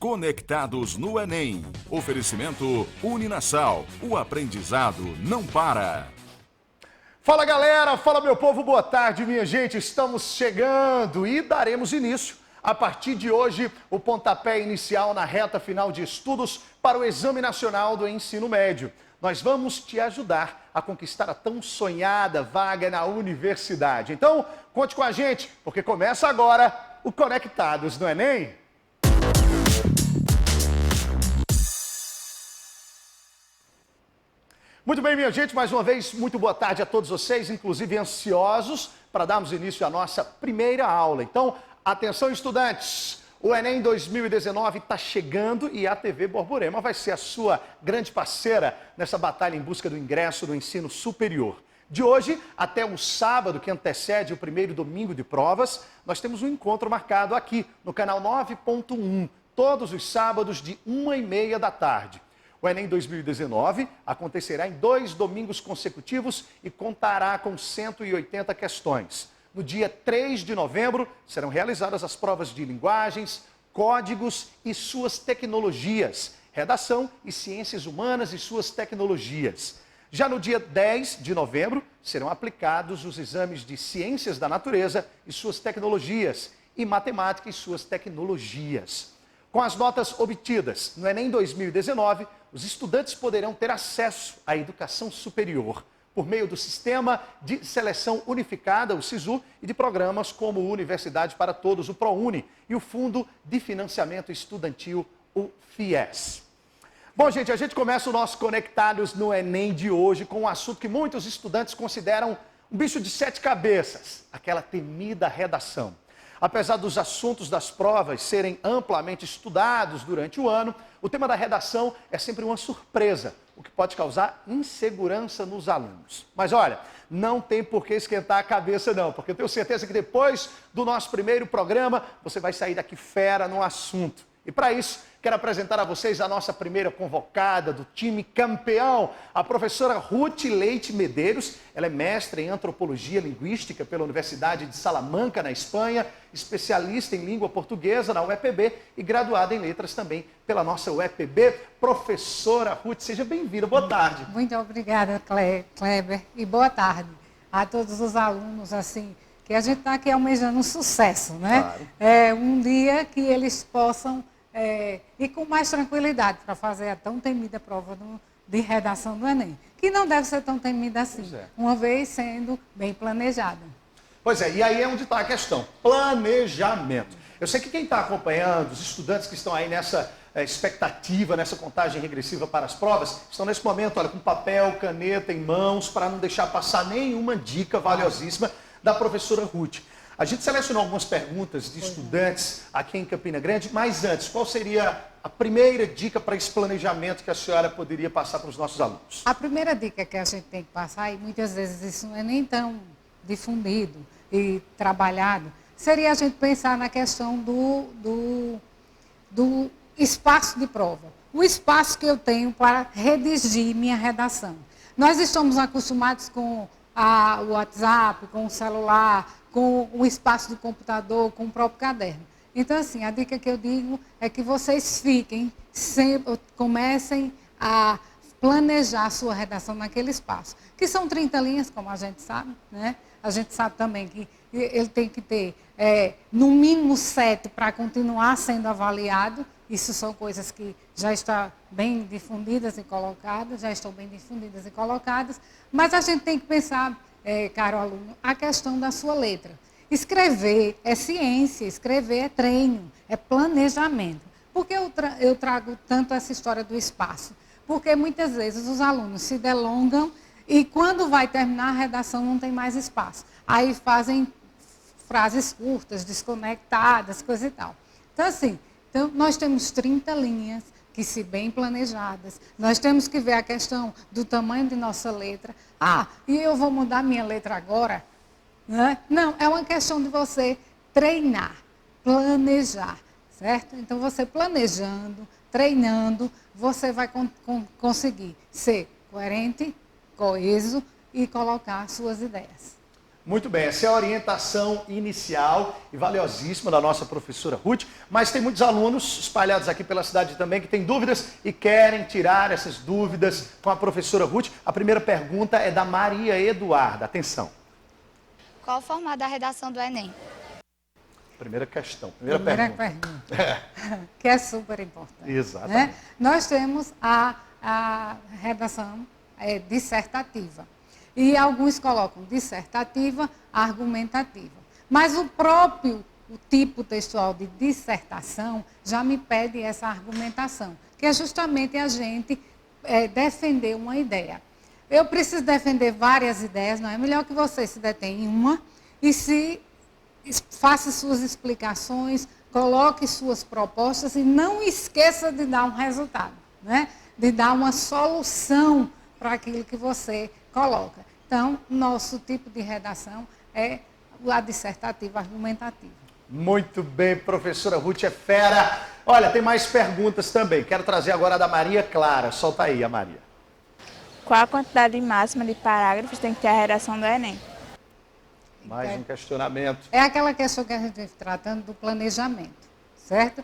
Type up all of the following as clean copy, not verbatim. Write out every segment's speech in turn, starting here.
Conectados no Enem. Oferecimento Uninasal. O aprendizado não para. Fala galera, fala meu povo, boa tarde minha gente. Estamos chegando e daremos início a partir de hoje o pontapé inicial na reta final de estudos para o Exame Nacional do Ensino Médio. Nós vamos te ajudar a conquistar a tão sonhada vaga na universidade. Então, conte com a gente, porque começa agora o Conectados no Enem. Muito bem, minha gente, mais uma vez, muito boa tarde a todos vocês, inclusive ansiosos para darmos início à nossa primeira aula. Então, atenção estudantes, o Enem 2019 está chegando e a TV Borborema vai ser a sua grande parceira nessa batalha em busca do ingresso no ensino superior. De hoje até o sábado, que antecede o primeiro domingo de provas, nós temos um encontro marcado aqui no canal 9.1, todos os sábados de 1h30 da tarde. O Enem 2019 acontecerá em 2 domingos consecutivos e contará com 180 questões. No dia 3 de novembro, serão realizadas as provas de linguagens, códigos e suas tecnologias, redação e ciências humanas e suas tecnologias. Já no dia 10 de novembro, serão aplicados os exames de ciências da natureza e suas tecnologias e matemática e suas tecnologias. Com as notas obtidas no Enem 2019, os estudantes poderão ter acesso à educação superior por meio do Sistema de Seleção Unificada, o SISU, e de programas como o Universidade para Todos, o ProUni, e o Fundo de Financiamento Estudantil, o FIES. Bom, gente, a gente começa o nosso Conectados no Enem de hoje com um assunto que muitos estudantes consideram um bicho de 7 cabeças, aquela temida redação. Apesar dos assuntos das provas serem amplamente estudados durante o ano, o tema da redação é sempre uma surpresa, o que pode causar insegurança nos alunos. Mas olha, não tem por que esquentar a cabeça não, porque eu tenho certeza que depois do nosso primeiro programa, você vai sair daqui fera no assunto. E para isso, quero apresentar a vocês a nossa primeira convocada do time campeão, a professora Ruth Leite Medeiros. Ela é mestre em Antropologia Linguística pela Universidade de Salamanca, na Espanha, especialista em língua portuguesa na UEPB e graduada em letras também pela nossa UEPB. Professora Ruth, seja bem-vinda. Boa tarde. Muito obrigada, Kleber, e boa tarde a todos os alunos, assim, que a gente está aqui almejando um sucesso, né? Claro. É um dia que eles possam ir com mais tranquilidade para fazer a tão temida prova de redação do Enem, que não deve ser tão temida assim, uma vez sendo bem planejada. Pois é, e aí é onde está a questão, planejamento. Eu sei que quem está acompanhando, os estudantes que estão aí nessa expectativa, nessa contagem regressiva para as provas, estão nesse momento, olha, com papel, caneta em mãos, para não deixar passar nenhuma dica valiosíssima da professora Ruth. A gente selecionou algumas perguntas de estudantes aqui em Campina Grande, mas antes, qual seria a primeira dica para esse planejamento que a senhora poderia passar para os nossos alunos? A primeira dica que a gente tem que passar, e muitas vezes isso não é nem tão difundido e trabalhado, seria a gente pensar na questão do espaço de prova. O espaço que eu tenho para redigir minha redação. Nós estamos acostumados com o WhatsApp, com o celular, com o espaço do computador, com o próprio caderno. Então, assim, a dica que eu digo é que vocês comecem a planejar a sua redação naquele espaço, que são 30 linhas, como a gente sabe, né? A gente sabe também que ele tem que ter, no mínimo 7 para continuar sendo avaliado. Isso são coisas que já estão bem difundidas e colocadas, mas a gente tem que pensar, caro aluno, a questão da sua letra. Escrever é ciência, escrever é treino, é planejamento. Por que eu trago tanto essa história do espaço? Porque muitas vezes os alunos se delongam e quando vai terminar a redação não tem mais espaço. Aí fazem frases curtas, desconectadas, coisa e tal. Então, assim, nós temos 30 linhas que, se bem planejadas, nós temos que ver a questão do tamanho de nossa letra. E eu vou mudar minha letra agora? Né? Não, é uma questão de você treinar, planejar, certo? Então, você planejando, treinando, você vai conseguir ser coerente, coeso e colocar suas ideias. Muito bem, essa é a orientação inicial e valiosíssima da nossa professora Ruth, mas tem muitos alunos espalhados aqui pela cidade também que têm dúvidas e querem tirar essas dúvidas com a professora Ruth. A primeira pergunta é da Maria Eduarda. Atenção. Qual o formato da redação do Enem? Primeira questão, Primeira pergunta. Que é super importante. Exatamente. Né? Nós temos a redação dissertativa. E alguns colocam dissertativa, argumentativa. Mas o tipo textual de dissertação já me pede essa argumentação, que é justamente a gente defender uma ideia. Eu preciso defender várias ideias, não é melhor que você se detenha em uma e faça suas explicações, coloque suas propostas e não esqueça de dar um resultado, né? De dar uma solução para aquilo que você coloca. Então, nosso tipo de redação é a dissertativa argumentativa. Muito bem, professora Ruth é fera. Olha, tem mais perguntas também. Quero trazer agora a da Maria Clara. Solta aí, a Maria. Qual a quantidade máxima de parágrafos tem que ter a redação do Enem? Mais um questionamento. É aquela questão que a gente está tratando do planejamento, certo?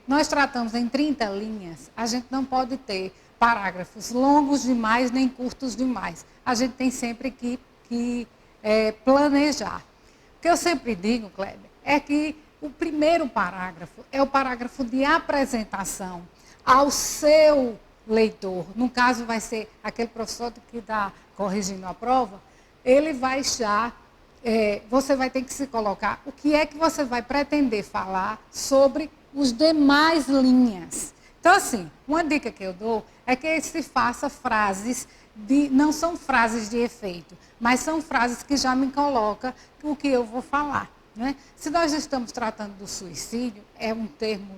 Nós tratamos em 30 linhas, a gente não pode ter parágrafos longos demais nem curtos demais. A gente tem sempre que planejar. O que eu sempre digo, Kleber, é que o primeiro parágrafo é o parágrafo de apresentação ao seu leitor. No caso, vai ser aquele professor que está corrigindo a prova, ele vai já... você vai ter que se colocar o que é que você vai pretender falar sobre os demais linhas. Então, assim, uma dica que eu dou é que se faça frases, não são frases de efeito, mas são frases que já me colocam o que eu vou falar. Né? Se nós estamos tratando do suicídio, é um termo,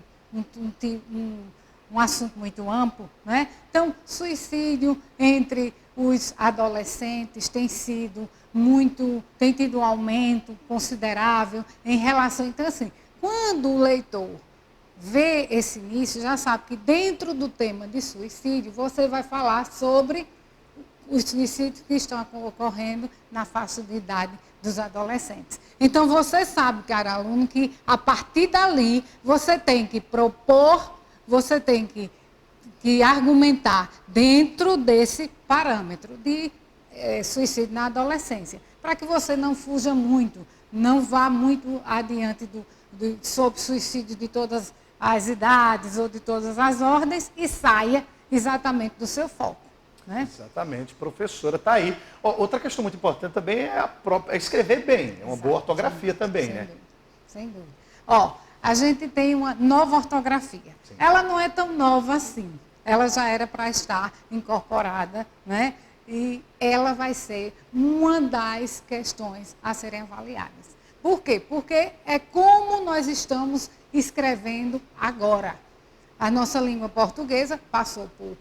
um assunto muito amplo, né? Então, suicídio entre os adolescentes tem tido um aumento considerável em relação... Então, assim, quando o leitor vê esse início, já sabe que dentro do tema de suicídio, você vai falar sobre os suicídios que estão ocorrendo na faixa de idade dos adolescentes. Então, você sabe, cara aluno, que a partir dali, você tem que propor, você tem que argumentar dentro desse parâmetro de suicídio na adolescência, para que você não fuja muito, não vá muito adiante sobre suicídio de todas as idades ou de todas as ordens e saia exatamente do seu foco. Né? Exatamente, professora, está aí. Outra questão muito importante também é escrever bem, é uma boa ortografia também, né? Dúvida, sem dúvida. A gente tem uma nova ortografia. Sim. Ela não é tão nova assim. Ela já era para estar incorporada, né? E ela vai ser uma das questões a serem avaliadas. Por quê? Porque é como nós estamos escrevendo agora. A nossa língua portuguesa passou por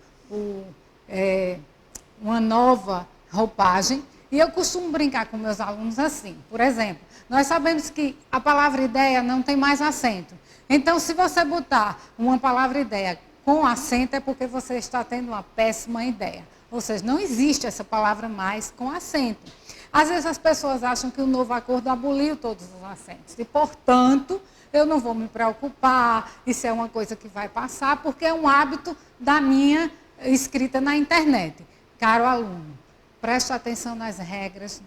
uma nova roupagem e eu costumo brincar com meus alunos assim. Por exemplo, nós sabemos que a palavra ideia não tem mais acento. Então, se você botar uma palavra ideia com acento, é porque você está tendo uma péssima ideia. Ou seja, não existe essa palavra mais com acento. Às vezes as pessoas acham que o novo acordo aboliu todos os acentos. E, portanto, eu não vou me preocupar, isso é uma coisa que vai passar, porque é um hábito da minha escrita na internet. Caro aluno, preste atenção nas regras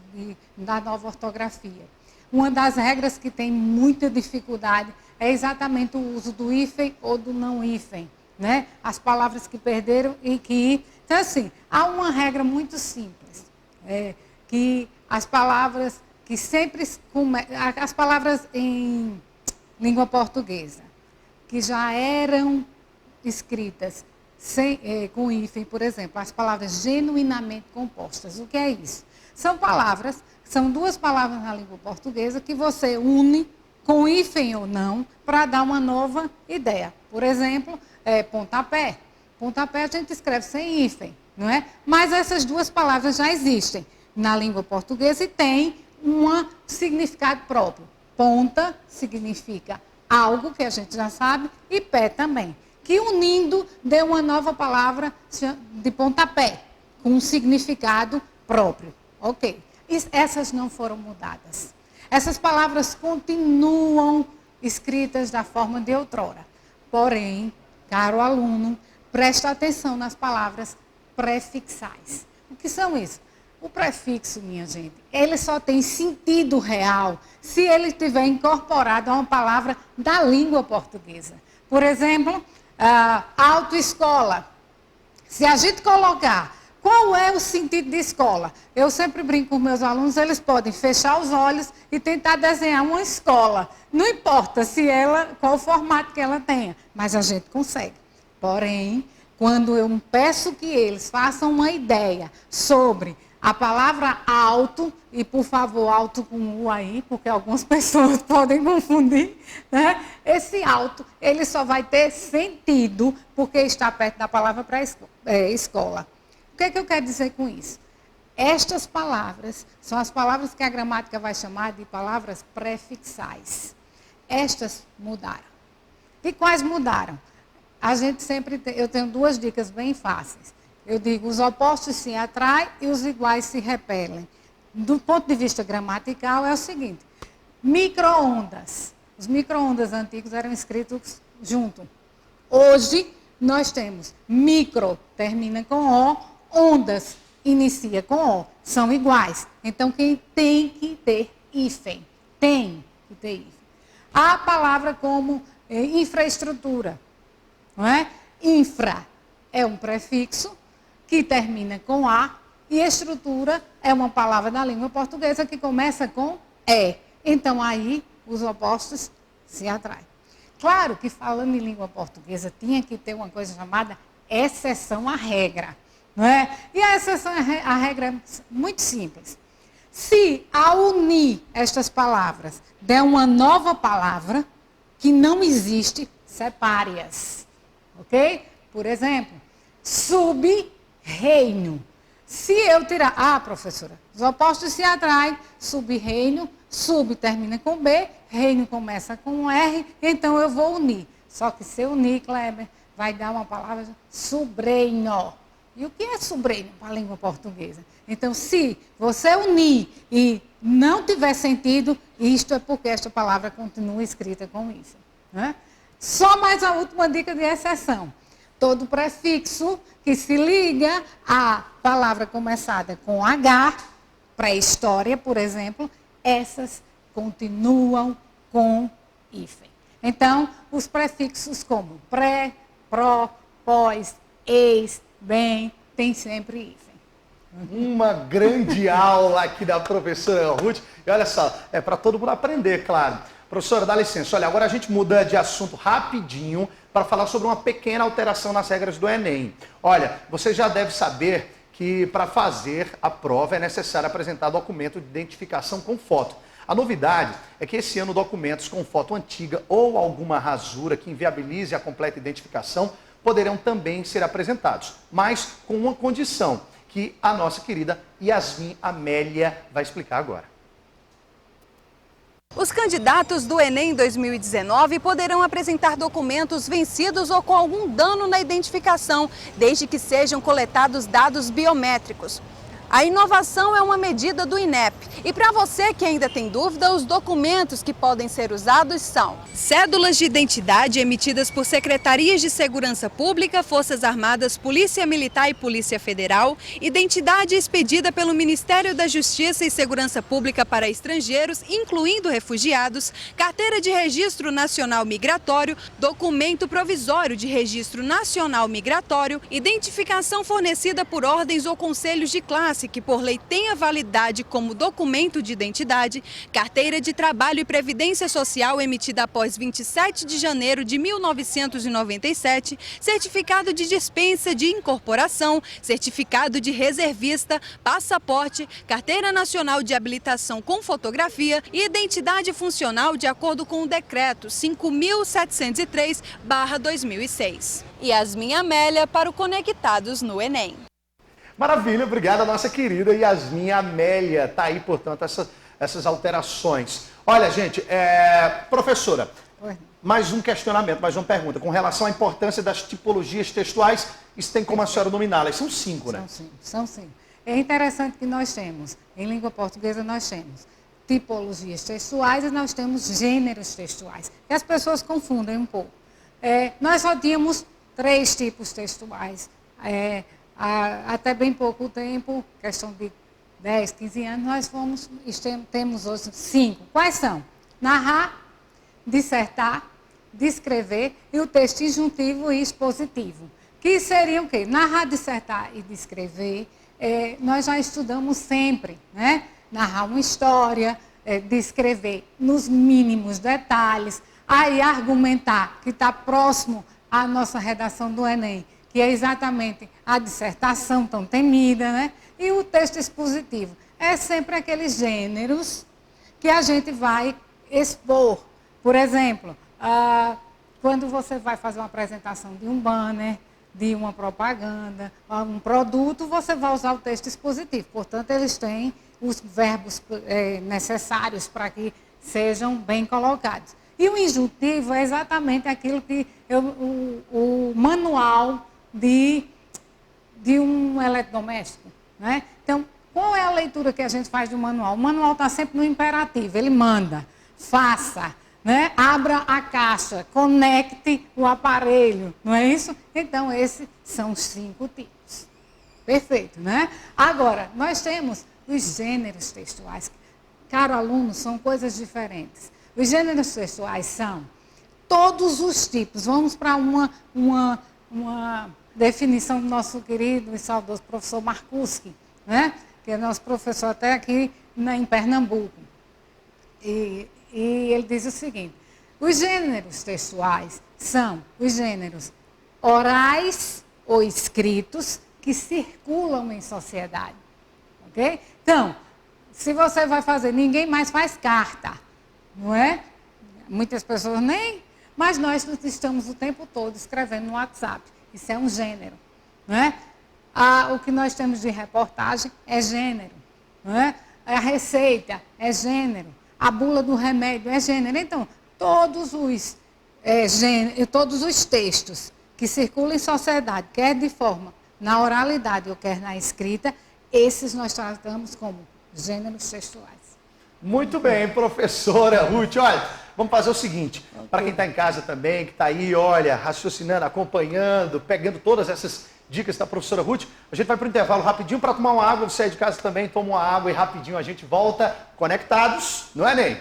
da nova ortografia. Uma das regras que tem muita dificuldade é exatamente o uso do hífen ou do não hífen, né? As palavras que perderam e que... Então, assim, há uma regra muito simples, que as palavras que sempre... As palavras em língua portuguesa, que já eram escritas com hífen, por exemplo, as palavras genuinamente compostas. O que é isso? São duas palavras na língua portuguesa que você une com hífen ou não para dar uma nova ideia. Por exemplo, pontapé. Pontapé a gente escreve sem hífen, não é? Mas essas duas palavras já existem na língua portuguesa e têm um significado próprio. Ponta significa algo que a gente já sabe e pé também. Que unindo deu uma nova palavra de pontapé, com um significado próprio. Ok. essas não foram mudadas. Essas palavras continuam escritas da forma de outrora. Porém, caro aluno, presta atenção nas palavras prefixais. O que são isso? O prefixo, minha gente, ele só tem sentido real se ele estiver incorporado a uma palavra da língua portuguesa. Por exemplo, autoescola. Se a gente colocar qual é o sentido de escola, eu sempre brinco com meus alunos, eles podem fechar os olhos e tentar desenhar uma escola. Não importa qual o formato que ela tenha, mas a gente consegue. Porém, quando eu peço que eles façam uma ideia sobre a palavra alto, e por favor, alto com U aí, porque algumas pessoas podem confundir, né? Esse alto, ele só vai ter sentido porque está perto da palavra escola. O que é que eu quero dizer com isso? Estas palavras são as palavras que a gramática vai chamar de palavras prefixais. Estas mudaram. E quais mudaram? A gente eu tenho duas dicas bem fáceis. Eu digo, os opostos se atraem e os iguais se repelem. Do ponto de vista gramatical, é o seguinte. Micro-ondas. Os micro-ondas antigos eram escritos junto. Hoje, nós temos micro, termina com O, ondas, inicia com O. São iguais. Então, quem tem que ter hífen? Tem que ter hífen. A palavra como infraestrutura. Não é? Infra é um prefixo que termina com A, e estrutura é uma palavra da língua portuguesa que começa com E. Então, aí, os opostos se atraem. Claro que, falando em língua portuguesa, tinha que ter uma coisa chamada exceção à regra. Não é? E a exceção à regra é muito simples. Se, ao unir estas palavras, der uma nova palavra que não existe, separe-as. Ok? Por exemplo, sub-reino. Se eu tirar... professora, os opostos se atraem, sub-reino, sub termina com B, reino começa com R, então eu vou unir. Só que se eu unir, Kleber, vai dar uma palavra sobreino. E o que é sobreino para a língua portuguesa? Então, se você unir e não tiver sentido, isto é porque esta palavra continua escrita com isso. Né? Só mais a última dica de exceção. Todo prefixo que se liga à palavra começada com H, pré-história, por exemplo, essas continuam com hífen. Então, os prefixos como pré, pró, pós, ex, bem, tem sempre hífen. Uma grande aula aqui da professora Ruth. E olha só, é para todo mundo aprender, claro. Professora, dá licença. Olha, agora a gente muda de assunto rapidinho para falar sobre uma pequena alteração nas regras do Enem. Olha, você já deve saber que para fazer a prova é necessário apresentar documento de identificação com foto. A novidade é que esse ano documentos com foto antiga ou alguma rasura que inviabilize a completa identificação poderão também ser apresentados, mas com uma condição que a nossa querida Yasmin Amélia vai explicar agora. Os candidatos do Enem 2019 poderão apresentar documentos vencidos ou com algum dano na identificação, desde que sejam coletados dados biométricos. A inovação é uma medida do INEP. E para você que ainda tem dúvida, os documentos que podem ser usados são cédulas de identidade emitidas por secretarias de segurança pública, Forças Armadas, Polícia Militar e Polícia Federal, identidade expedida pelo Ministério da Justiça e Segurança Pública para estrangeiros, incluindo refugiados, carteira de registro nacional migratório, documento provisório de registro nacional migratório, identificação fornecida por ordens ou conselhos de classe que por lei tenha validade como documento de identidade, carteira de trabalho e previdência social emitida após 27 de janeiro de 1997, certificado de dispensa de incorporação, certificado de reservista, passaporte, carteira nacional de habilitação com fotografia e identidade funcional de acordo com o decreto 5.703/2006. Yasmin Amélia para o Conectados no Enem. Maravilha, obrigado a nossa querida Yasmin Amélia. Está aí, portanto, essas alterações. Olha, gente, professora, mais um questionamento, mais uma pergunta. Com relação à importância das tipologias textuais, isso tem como a senhora nominá-las? São 5, né? São 5. é interessante que nós temos, em língua portuguesa nós temos tipologias textuais e nós temos gêneros textuais, que as pessoas confundem um pouco. Nós só tínhamos 3 tipos textuais. Até bem pouco tempo, questão de 10, 15 anos, temos hoje 5. Quais são? Narrar, dissertar, descrever e o texto injuntivo e expositivo. Que seriam o quê? Narrar, dissertar e descrever, nós já estudamos sempre, né? Narrar uma história, descrever nos mínimos detalhes, aí argumentar, que está próximo à nossa redação do Enem, que é exatamente a dissertação tão temida, né? E o texto expositivo. É sempre aqueles gêneros que a gente vai expor. Por exemplo, quando você vai fazer uma apresentação de um banner, de uma propaganda, um produto, você vai usar o texto expositivo. Portanto, eles têm os verbos necessários para que sejam bem colocados. E o injuntivo é exatamente aquilo que o manual de um eletrodoméstico, né? Então, qual é a leitura que a gente faz do manual? O manual está sempre no imperativo, ele manda, faça, né? Abra a caixa, conecte o aparelho, não é isso? Então, esses são os 5 tipos. Perfeito, né? Agora, nós temos os gêneros textuais. Caro aluno, são coisas diferentes. Os gêneros textuais são todos os tipos. Vamos para uma definição do nosso querido e saudoso professor Marcuski, né? Que é nosso professor até aqui em Pernambuco. E ele diz o seguinte: os gêneros textuais são os gêneros orais ou escritos que circulam em sociedade. Ok? Então, se você vai fazer, ninguém mais faz carta, não é? Muitas pessoas nem, mas nós estamos o tempo todo escrevendo no WhatsApp. Isso é um gênero, não é? O que nós temos de reportagem é gênero, não é? A receita é gênero, a bula do remédio é gênero. Então, todos os textos que circulam em sociedade, quer de forma na oralidade ou quer na escrita, esses nós tratamos como gêneros textuais. Muito bem, professora Ruth. Olha, vamos fazer o seguinte, para quem está em casa também, que está aí, olha, raciocinando, acompanhando, pegando todas essas dicas da professora Ruth, a gente vai para o intervalo rapidinho para tomar uma água. Você aí de casa também, toma uma água e rapidinho a gente volta conectados no Enem.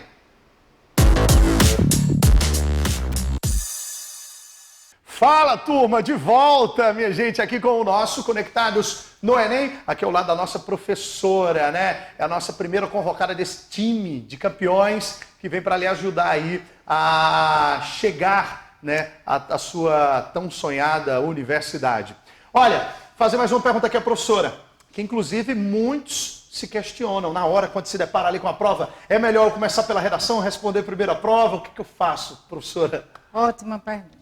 Fala, turma, de volta, minha gente, aqui com o nosso Conectados no Enem, aqui ao lado da nossa professora, né? É a nossa primeira convocada desse time de campeões que vem para lhe ajudar aí a chegar, né, à sua tão sonhada universidade. Olha, fazer mais uma pergunta aqui à professora, que inclusive muitos se questionam na hora, quando se depara ali com a prova, é melhor eu começar pela redação, responder primeiro a prova? O que eu faço, professora? Ótima pergunta.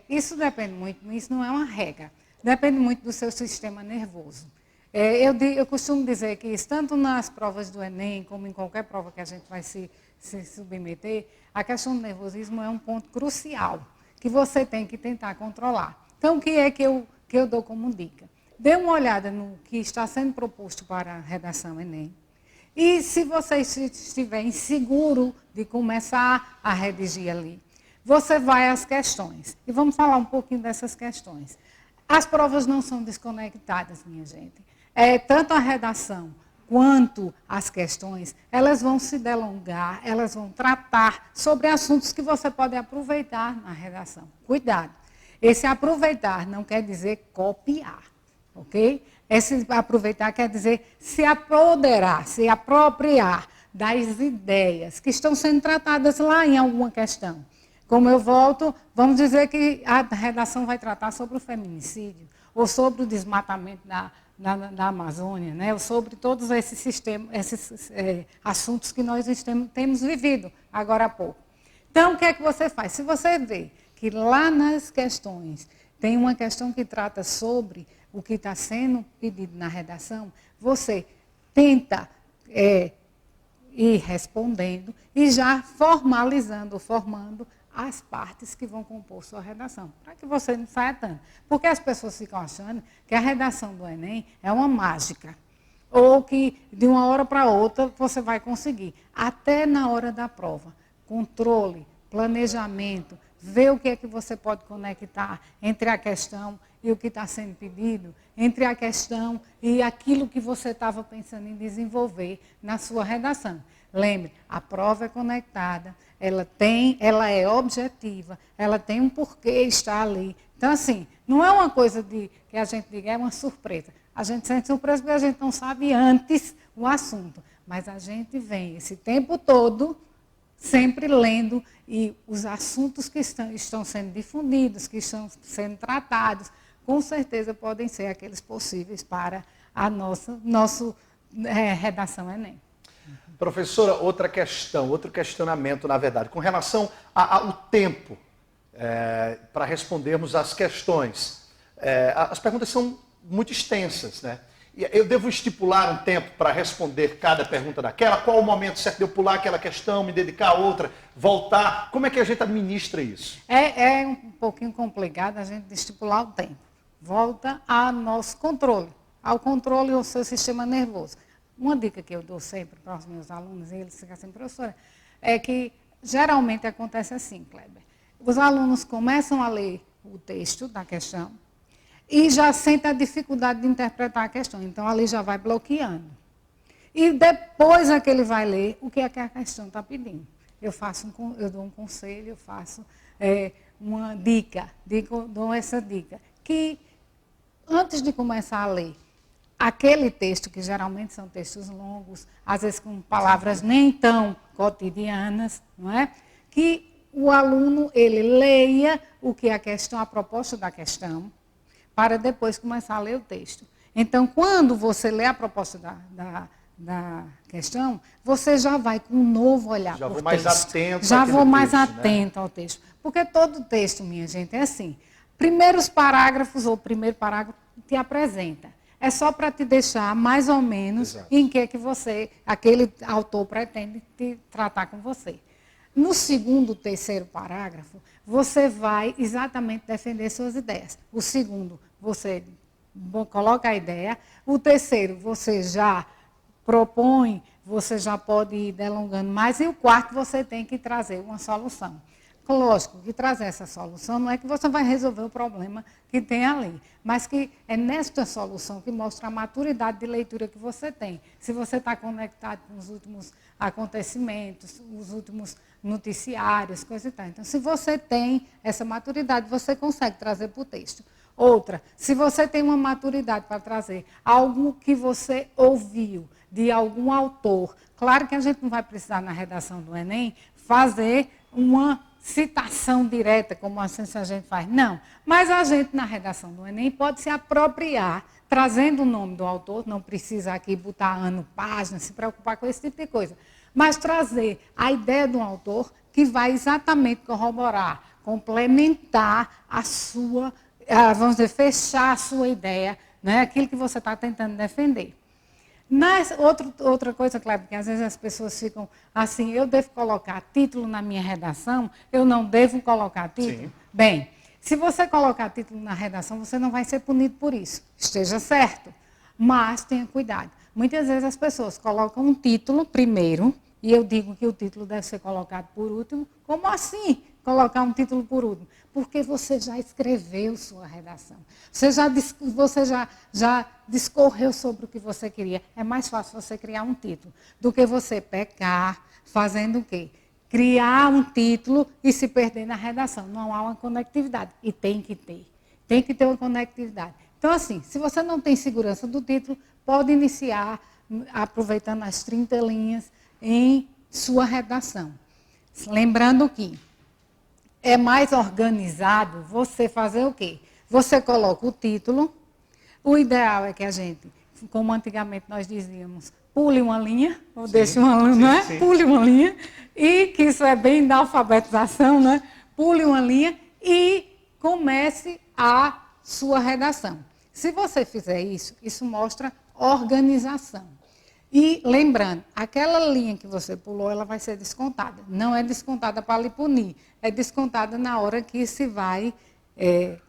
Isso depende muito, isso não é uma regra, depende muito do seu sistema nervoso. Eu costumo dizer que, tanto nas provas do Enem, como em qualquer prova que a gente vai se submeter, a questão do nervosismo é um ponto crucial, que você tem que tentar controlar. Então, o que é que eu dou como dica? Dê uma olhada no que está sendo proposto para a redação Enem. E se você estiver inseguro de começar a redigir ali, você vai às questões. E vamos falar um pouquinho dessas questões. As provas não são desconectadas, minha gente. Tanto a redação quanto as questões, elas vão se delongar, elas vão tratar sobre assuntos que você pode aproveitar na redação. Cuidado. Esse aproveitar não quer dizer copiar, ok? Esse aproveitar quer dizer se apoderar, se apropriar das ideias que estão sendo tratadas lá em alguma questão. Como eu volto, vamos dizer que a redação vai tratar sobre o feminicídio, ou sobre o desmatamento da Amazônia, né? Ou sobre todos esses assuntos que nós temos vivido agora há pouco. Então, o que é que você faz? Se você vê que lá nas questões tem uma questão que trata sobre o que está sendo pedido na redação, você tenta ir respondendo e já formalizando, formando as partes que vão compor sua redação, para que você não saia tanto. Porque as pessoas ficam achando que a redação do Enem é uma mágica. ou que de uma hora para outra você vai conseguir. Até na hora da prova. Controle, planejamento, ver o que é que você pode conectar entre a questão e o que está sendo pedido, entre a questão e aquilo que você estava pensando em desenvolver na sua redação. Lembre, a prova é conectada, ela é objetiva, ela tem um porquê estar ali. Então, assim, não é uma coisa que a gente diga, é uma surpresa. A gente sente surpresa porque a gente não sabe antes o assunto. Mas a gente vem esse tempo todo sempre lendo e os assuntos que estão sendo difundidos, que estão sendo tratados, com certeza podem ser aqueles possíveis para a nossa redação Enem. Professora, outra questão, outro questionamento, na verdade, com relação ao tempo para respondermos às questões. As perguntas são muito extensas, né? Eu devo estipular um tempo para responder cada pergunta daquela? Qual o momento certo de eu pular aquela questão, me dedicar a outra, voltar? Como é que a gente administra isso? É um pouquinho complicado a gente estipular o tempo. Volta ao nosso controle, ao controle do seu sistema nervoso. Uma dica que eu dou sempre para os meus alunos, e eles ficam assim, professora, é que geralmente acontece assim, Kleber. Os alunos começam a ler o texto da questão e já sentem a dificuldade de interpretar a questão. Então, ali já vai bloqueando. E depois é que ele vai ler o que é que a questão está pedindo. Eu dou um conselho, eu faço uma dica, dou essa dica, que antes de começar a ler aquele texto, que geralmente são textos longos, às vezes com palavras nem tão cotidianas, não é? Que o aluno, ele leia o que é a questão, a proposta da questão, para depois começar a ler o texto. Então, quando você lê a proposta da questão, você já vai com um novo olhar já por vou mais texto. atento Já vou mais texto, atento, né, ao texto. Porque todo texto, minha gente, é assim. Primeiros parágrafos, ou o primeiro parágrafo, te apresenta. É só para te deixar mais ou menos Exato. em que aquele autor pretende te tratar com você. No segundo, terceiro parágrafo, você vai exatamente defender suas ideias. O segundo, você coloca a ideia. O terceiro, você já propõe, você já pode ir delongando mais. E o quarto, você tem que trazer uma solução. Lógico que trazer essa solução não é que você vai resolver o problema que tem ali, mas que é nesta solução que mostra a maturidade de leitura que você tem. Se você está conectado com os últimos acontecimentos, os últimos noticiários, coisa e tal. Então, se você tem essa maturidade, você consegue trazer para o texto. Outra, se você tem uma maturidade para trazer algo que você ouviu de algum autor, claro que a gente não vai precisar na redação do Enem fazer uma citação direta, como assim a gente faz. Não, mas a gente na redação do Enem pode se apropriar, trazendo o nome do autor, não precisa aqui botar ano, página, se preocupar com esse tipo de coisa, mas trazer a ideia do autor que vai exatamente corroborar, complementar a sua, vamos dizer, fechar a sua ideia, né, aquilo que você está tentando defender. Outra coisa, Kleber, que às vezes as pessoas ficam assim, eu devo colocar título na minha redação, eu não devo colocar título? Sim. Bem, se você colocar título na redação, você não vai ser punido por isso. Esteja certo, mas tenha cuidado. Muitas vezes as pessoas colocam um título primeiro, e eu digo que o título deve ser colocado por último. Como assim colocar um título por último? Porque você já escreveu sua redação. Você já discorreu sobre o que você queria. É mais fácil você criar um título do que você pecar fazendo o quê? Criar um título e se perder na redação. Não há uma conectividade. E tem que ter. Tem que ter uma conectividade. Então, assim, se você não tem segurança do título, pode iniciar aproveitando as 30 linhas em sua redação. Lembrando que é mais organizado você fazer o quê? Você coloca o título, o ideal é que a gente, como antigamente nós dizíamos, pule uma linha, ou deixe uma linha, não é? Sim. Pule uma linha, e que isso é bem da alfabetização, né? Pule uma linha e comece a sua redação. Se você fizer isso, isso mostra organização. E lembrando, aquela linha que você pulou, ela vai ser descontada. Não é descontada para lhe punir, é descontada na hora que se vai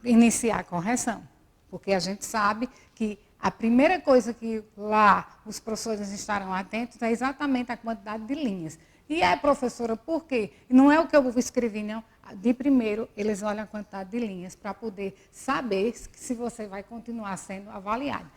iniciar a correção. Porque a gente sabe que a primeira coisa que lá os professores estarão atentos é exatamente a quantidade de linhas. E professora, por quê? Não é o que eu escrevi, não. De primeiro, eles olham a quantidade de linhas para poder saber se você vai continuar sendo avaliado.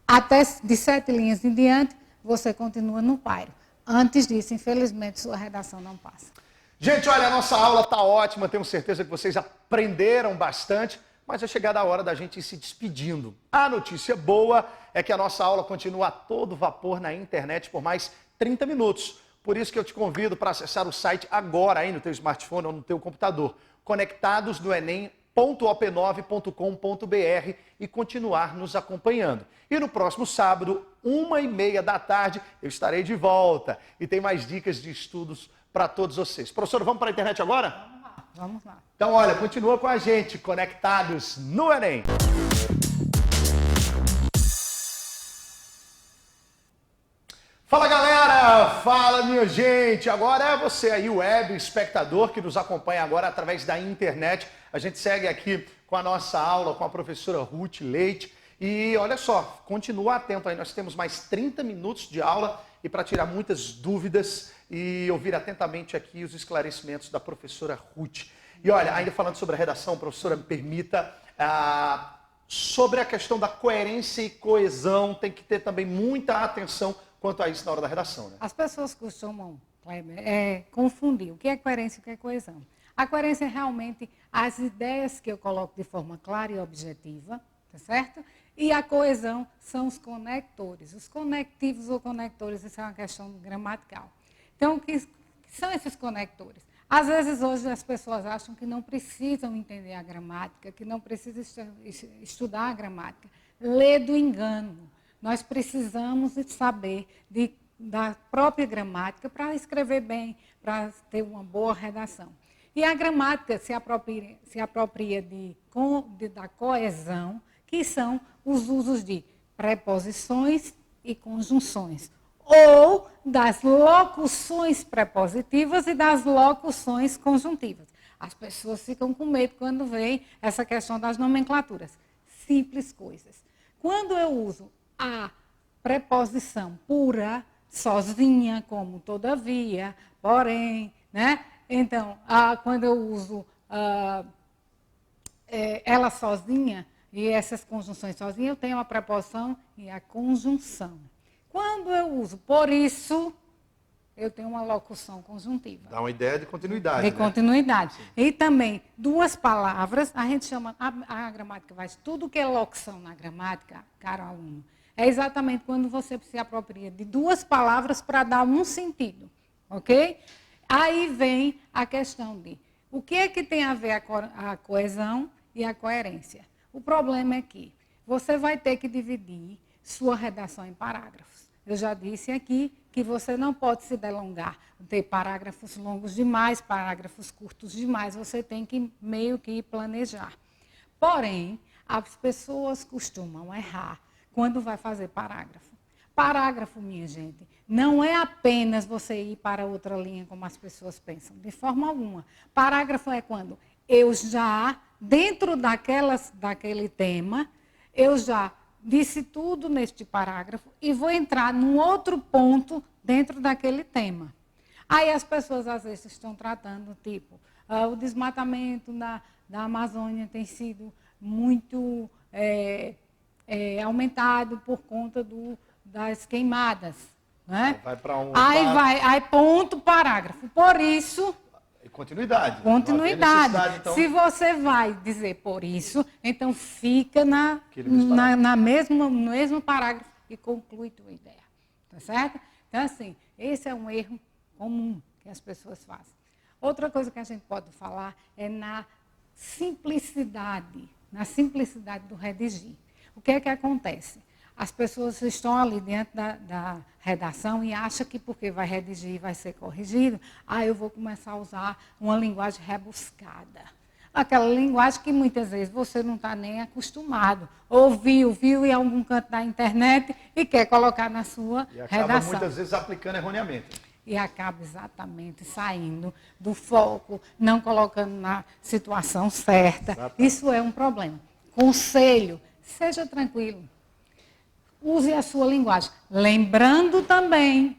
Até de 7 linhas em diante, você continua no pairo. Antes disso, infelizmente, sua redação não passa. Gente, olha, a nossa aula está ótima, tenho certeza que vocês aprenderam bastante, mas é chegada a hora da gente ir se despedindo. A notícia boa é que a nossa aula continua a todo vapor na internet por mais 30 minutos. Por isso que eu te convido para acessar o site agora aí no teu smartphone ou no teu computador, conectadosnoenem.op9.com.br e continuar nos acompanhando. E no próximo sábado, 1h30 da tarde, eu estarei de volta e tem mais dicas de estudos para todos vocês. Professor, vamos para a internet agora? Vamos lá. Então, olha, continua com a gente, conectados no Enem. Fala, galera! Fala, minha gente! Agora é você aí, web espectador, que nos acompanha agora através da internet. A gente segue aqui com a nossa aula com a professora Ruth Leite. E olha só, continua atento aí, nós temos mais 30 minutos de aula e para tirar muitas dúvidas e ouvir atentamente aqui os esclarecimentos da professora Ruth. E olha, ainda falando sobre a redação, professora, me permita, sobre a questão da coerência e coesão, tem que ter também muita atenção quanto a isso na hora da redação, né? As pessoas costumam, Kleber, confundir o que é coerência e o que é coesão. A coerência é realmente as ideias que eu coloco de forma clara e objetiva, tá certo? E a coesão são os conectores. Os conectivos ou conectores, isso é uma questão gramatical. Então, o que são esses conectores? Às vezes, hoje, as pessoas acham que não precisam entender a gramática, que não precisam estudar a gramática. Lê do engano. Nós precisamos saber da própria gramática para escrever bem, para ter uma boa redação. E a gramática se apropria da coesão, que são os usos de preposições e conjunções, ou das locuções prepositivas e das locuções conjuntivas. As pessoas ficam com medo quando veem essa questão das nomenclaturas. Simples coisas. Quando eu uso a preposição pura, sozinha, como todavia, porém, né? Então, quando eu uso ela sozinha e essas conjunções sozinha, eu tenho a preposição e a conjunção. Quando eu uso por isso, eu tenho uma locução conjuntiva. Dá uma ideia de continuidade. De né? continuidade. E também, duas palavras, a gente chama, a gramática vai, tudo que é locução na gramática, caro aluno, é exatamente quando você se apropria de duas palavras para dar um sentido, ok? Aí vem a questão de o que é que tem a ver a coesão e a coerência. O problema é que você vai ter que dividir sua redação em parágrafos. Eu já disse aqui que você não pode se delongar, ter parágrafos longos demais, parágrafos curtos demais, você tem que meio que planejar. Porém, as pessoas costumam errar quando vai fazer parágrafo. Parágrafo, minha gente, não é apenas você ir para outra linha como as pessoas pensam, de forma alguma. Parágrafo é quando eu já, dentro daquele tema, eu já disse tudo neste parágrafo e vou entrar num outro ponto dentro daquele tema. Aí as pessoas às vezes estão tratando, tipo, o desmatamento da Amazônia tem sido muito aumentado por conta das queimadas. Né? Vai para um... Aí ponto, parágrafo. Por isso... Continuidade. Continuidade. Então... Se você vai dizer por isso, então fica no mesmo parágrafo e conclui tua ideia. Tá certo? Então, assim, esse é um erro comum que as pessoas fazem. Outra coisa que a gente pode falar é na simplicidade do redigir. O que é que acontece? As pessoas estão ali dentro da redação e acham que porque vai redigir vai ser corrigido, eu vou começar a usar uma linguagem rebuscada. Aquela linguagem que muitas vezes você não está nem acostumado. Ouviu em algum canto da internet e quer colocar na sua redação. E acaba muitas vezes aplicando erroneamente. E acaba exatamente saindo do foco, não colocando na situação certa. Exatamente. Isso é um problema. Conselho, seja tranquilo. use a sua linguagem. Lembrando também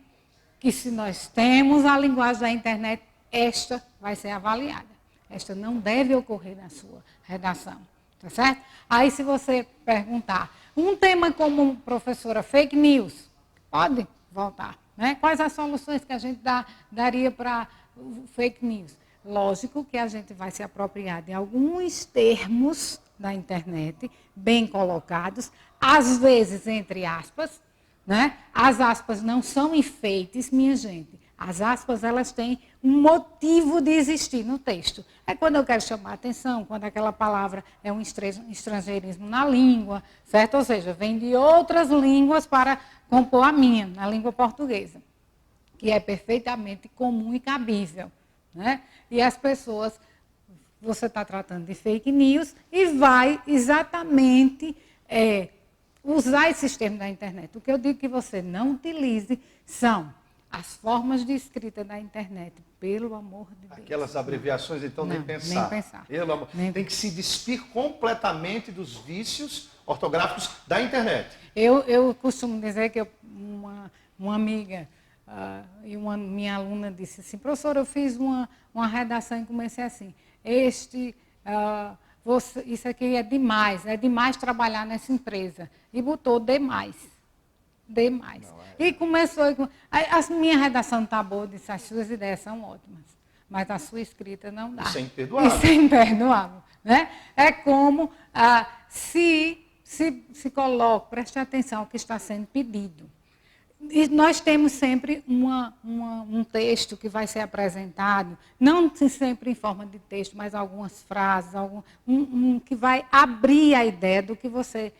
que se nós temos a linguagem da internet, esta vai ser avaliada. Esta não deve ocorrer na sua redação, tá certo? Aí se você perguntar, um tema como, professora, fake news, pode voltar, né? Quais as soluções que a gente daria para fake news? Lógico que a gente vai se apropriar de alguns termos da internet, bem colocados, às vezes entre aspas, né? As aspas não são enfeites, minha gente. As aspas, elas têm um motivo de existir no texto. É quando eu quero chamar a atenção, quando aquela palavra é um estrangeirismo na língua, certo? Ou seja, vem de outras línguas para compor a minha, na língua portuguesa, que é perfeitamente comum e cabível, né? E as pessoas, você está tratando de fake news e vai exatamente usar esses termos da internet. O que eu digo que você não utilize são as formas de escrita da internet, pelo amor de Deus. Aquelas abreviações, então, não, nem pensar. Nem pensar. Pelo amor. Tem que se despir completamente dos vícios ortográficos da internet. Eu costumo dizer que uma amiga e uma minha aluna disse assim, professora, eu fiz uma redação e comecei assim, isso aqui é demais trabalhar nessa empresa. E botou demais. E começou, a minha redação não está boa, disse, as suas ideias são ótimas, mas a sua escrita não dá. Isso é imperdoável. Isso é imperdoável, né? É como se coloque, preste atenção ao que está sendo pedido. E nós temos sempre um texto que vai ser apresentado, não sempre em forma de texto, mas algumas frases, que vai abrir a ideia do que você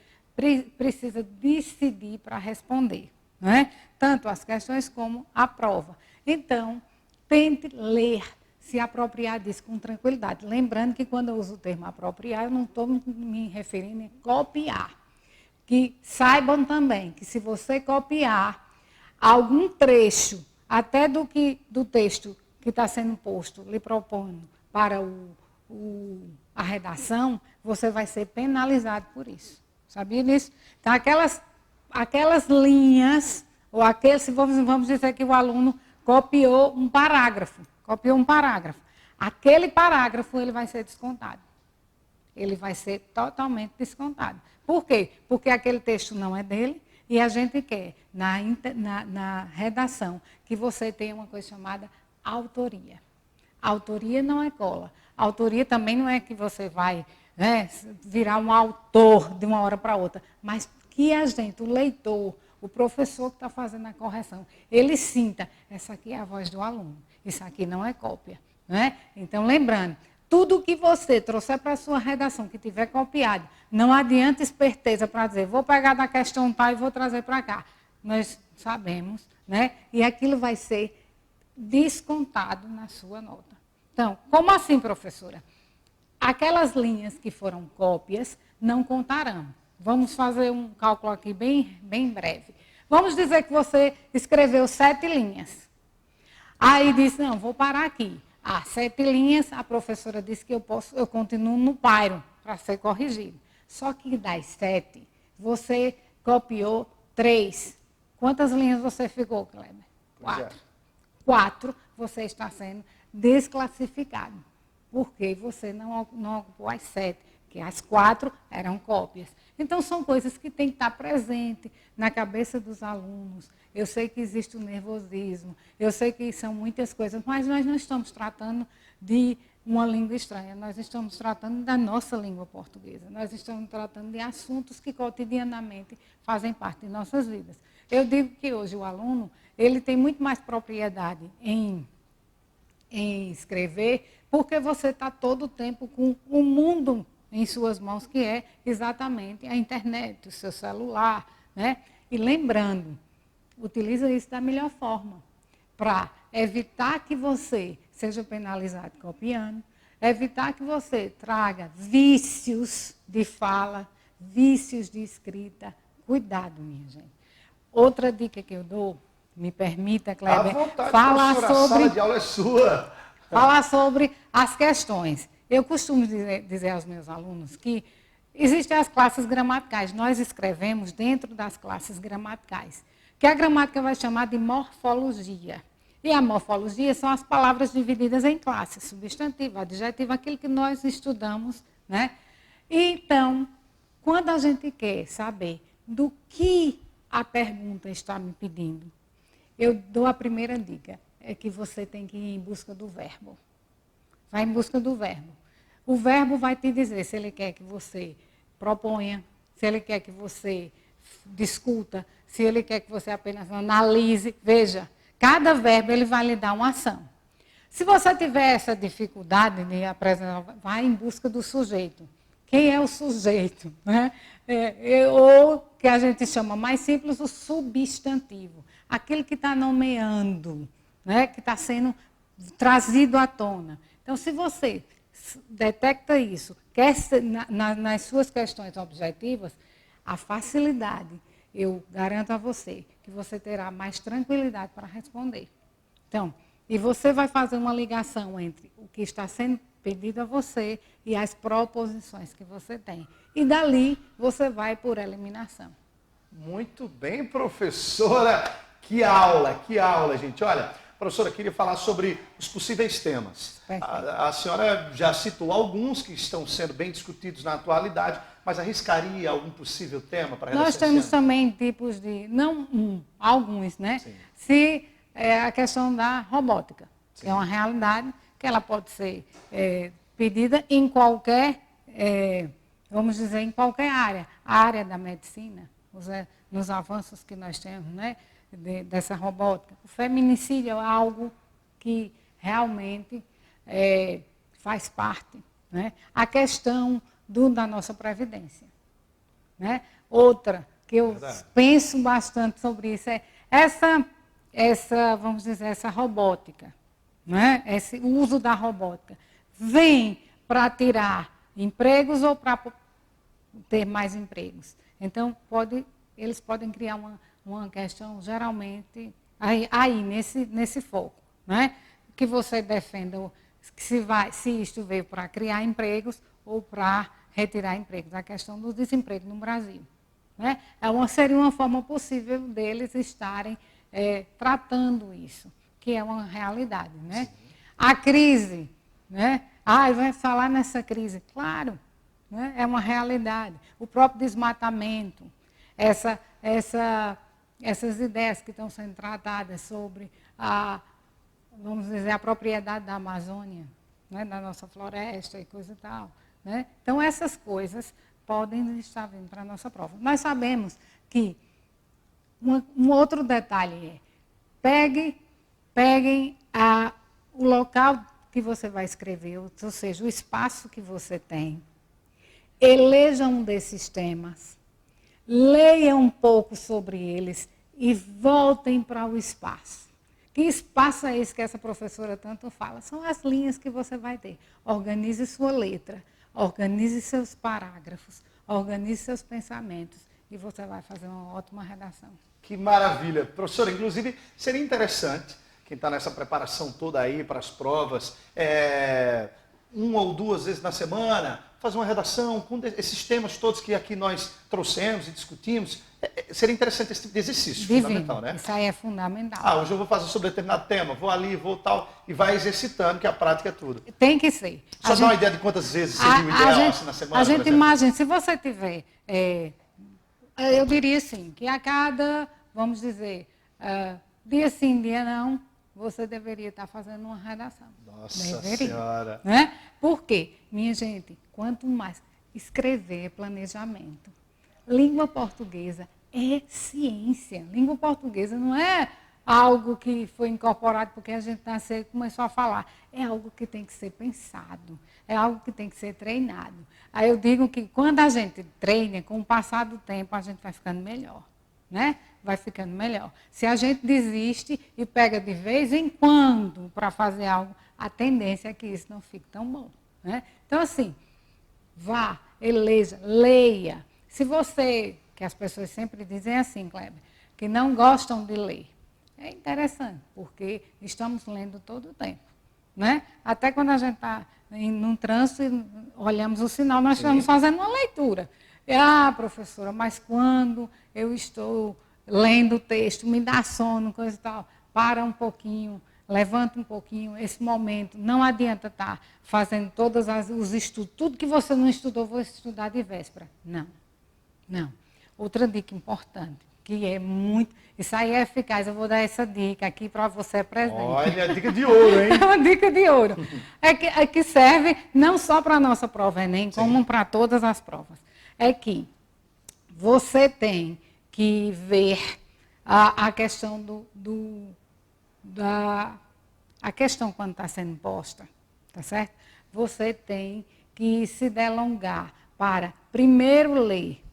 precisa decidir para responder, né? Tanto as questões como a prova. Então, tente ler, se apropriar disso com tranquilidade. Lembrando que quando eu uso o termo apropriar, eu não estou me referindo a copiar. Que saibam também que se você copiar algum trecho, até do texto que está sendo posto, lhe propondo para a redação, você vai ser penalizado por isso. Sabia disso? Então, aquelas linhas, ou vamos dizer que o aluno copiou um parágrafo. Aquele parágrafo, ele vai ser descontado. Ele vai ser totalmente descontado. Por quê? Porque aquele texto não é dele e a gente quer, na redação, que você tenha uma coisa chamada autoria. Autoria não é cola. Autoria também não é que você vai virar um autor de uma hora para outra, mas que a gente, o leitor, o professor que está fazendo a correção, ele sinta, essa aqui é a voz do aluno, isso aqui não é cópia. Né? Então, lembrando, tudo que você trouxer para a sua redação, que tiver copiado, não adianta esperteza para dizer, vou pegar da questão tal e vou trazer para cá. Nós sabemos, né? E aquilo vai ser descontado na sua nota. Então, como assim, professora? Aquelas linhas que foram cópias não contarão. Vamos fazer um cálculo aqui bem breve. Vamos dizer que você escreveu 7 linhas. Aí disse, não, vou parar aqui. 7 linhas, a professora disse que eu continuo no pairo para ser corrigido. Só que das 7, você copiou 3. Quantas linhas você ficou, Kleber? 4. 4, você está sendo desclassificado. Porque você não ocupou as 7, que as 4 eram cópias. Então, são coisas que têm que estar presentes na cabeça dos alunos. Eu sei que existe o nervosismo, eu sei que são muitas coisas, mas nós não estamos tratando de uma língua estranha, nós estamos tratando da nossa língua portuguesa. Nós estamos tratando de assuntos que cotidianamente fazem parte de nossas vidas. Eu digo que hoje o aluno, ele tem muito mais propriedade em escrever, porque você está todo o tempo com o mundo em suas mãos, que é exatamente a internet, o seu celular, né? E lembrando, utiliza isso da melhor forma, para evitar que você seja penalizado copiando, evitar que você traga vícios de fala, vícios de escrita. Cuidado, minha gente. Outra dica que eu dou, me permita, Kleber, à vontade, falar sobre... A sala de aula é sua. Falar sobre as questões. Eu costumo dizer aos meus alunos que existem as classes gramaticais. Nós escrevemos dentro das classes gramaticais, que a gramática vai chamar de morfologia. E a morfologia são as palavras divididas em classes, substantivo, adjetivo, aquilo que nós estudamos, né? Então, quando a gente quer saber do que a pergunta está me pedindo, eu dou a primeira dica, é que você tem que ir em busca do verbo. Vai em busca do verbo. O verbo vai te dizer se ele quer que você proponha, se ele quer que você discuta, se ele quer que você apenas analise. Veja, cada verbo ele vai lhe dar uma ação. Se você tiver essa dificuldade de apresentar, vai em busca do sujeito. Quem é o sujeito? Né? Ou que a gente chama mais simples o substantivo. Aquele que está nomeando, né? Que está sendo trazido à tona. Então, se você detecta isso, quer nas suas questões objetivas, a facilidade, eu garanto a você, que você terá mais tranquilidade para responder. Então, e você vai fazer uma ligação entre o que está sendo pedido a você e as proposições que você tem. E dali, você vai por eliminação. Muito bem, professora. Que aula, gente. Olha, professora, queria falar sobre os possíveis temas. A senhora já citou alguns que estão sendo bem discutidos na atualidade, mas arriscaria algum possível tema para a redação? Nós temos também tipos de, alguns, né? Sim. Se a questão da robótica, que é uma realidade, que ela pode ser pedida em qualquer, vamos dizer, em qualquer área. A área da medicina, nos avanços que nós temos, né? Dessa robótica. O feminicídio é algo que realmente faz parte. Né? A questão da nossa previdência. Né? Outra que eu penso bastante sobre isso é vamos dizer, essa robótica. Né? Esse uso da robótica. Vem para tirar empregos ou para ter mais empregos. Então, eles podem criar uma questão, geralmente, aí nesse foco, né? Que você defenda se isto veio para criar empregos ou para retirar empregos, a questão do desemprego no Brasil. Né? Seria uma forma possível deles estarem tratando isso, que é uma realidade. Né? A crise, né? Vai falar nessa crise, claro, né? É uma realidade. O próprio desmatamento, essas ideias que estão sendo tratadas sobre vamos dizer, a propriedade da Amazônia, né, da nossa floresta e coisa e tal. Né? Então, essas coisas podem estar vindo para a nossa prova. Nós sabemos que um outro detalhe peguem o local que você vai escrever, ou seja, o espaço que você tem, elejam um desses temas, leiam um pouco sobre eles e voltem para o espaço. Que espaço é esse que essa professora tanto fala? São as linhas que você vai ter. Organize sua letra, organize seus parágrafos, organize seus pensamentos e você vai fazer uma ótima redação. Que maravilha. Professora, inclusive, seria interessante, quem está nessa preparação toda aí para as provas, uma ou duas vezes na semana, fazer uma redação com esses temas todos que aqui nós trouxemos e discutimos. Seria interessante esse tipo de exercício, fundamental, né? Isso aí é fundamental. Hoje eu vou fazer sobre determinado tema, vou ali, vou tal, e vai exercitando, que a prática é tudo. Tem que ser. Só dá uma ideia de quantas vezes seria o ideal assim, na semana, a gente imagina, se você tiver, eu diria assim, que a cada, vamos dizer, dia sim, dia não, você deveria estar fazendo uma redação. Nossa Senhora! Né? Por quê? Minha gente, quanto mais escrever planejamento. Língua portuguesa é ciência. Língua portuguesa não é algo que foi incorporado porque a gente nasceu e começou a falar. É algo que tem que ser pensado, é algo que tem que ser treinado. Aí eu digo que quando a gente treina, com o passar do tempo, a gente vai ficando melhor. Né? Vai ficando melhor. Se a gente desiste e pega de vez em quando para fazer algo, a tendência é que isso não fique tão bom. Né? Então, assim, vá, eleja, leia. Se você, que as pessoas sempre dizem assim, Kleber, que não gostam de ler, é interessante, porque estamos lendo todo o tempo. Né? Até quando a gente está num trânsito, olhamos o sinal, nós Sim. estamos fazendo uma leitura. Professora, mas quando eu estou lendo o texto, me dá sono, coisa e tal, para um pouquinho, levanta um pouquinho, esse momento, não adianta estar fazendo todos os estudos, tudo que você não estudou, vou estudar de véspera. Não, não. Outra dica importante, que é muito, isso aí é eficaz, eu vou dar essa dica aqui para você presente. Olha, dica de ouro, hein? É uma dica de ouro. É que serve não só para a nossa prova Enem, como para todas as provas. É que você tem que ver a questão a questão quando está sendo posta, tá certo? Você tem que se delongar para primeiro ler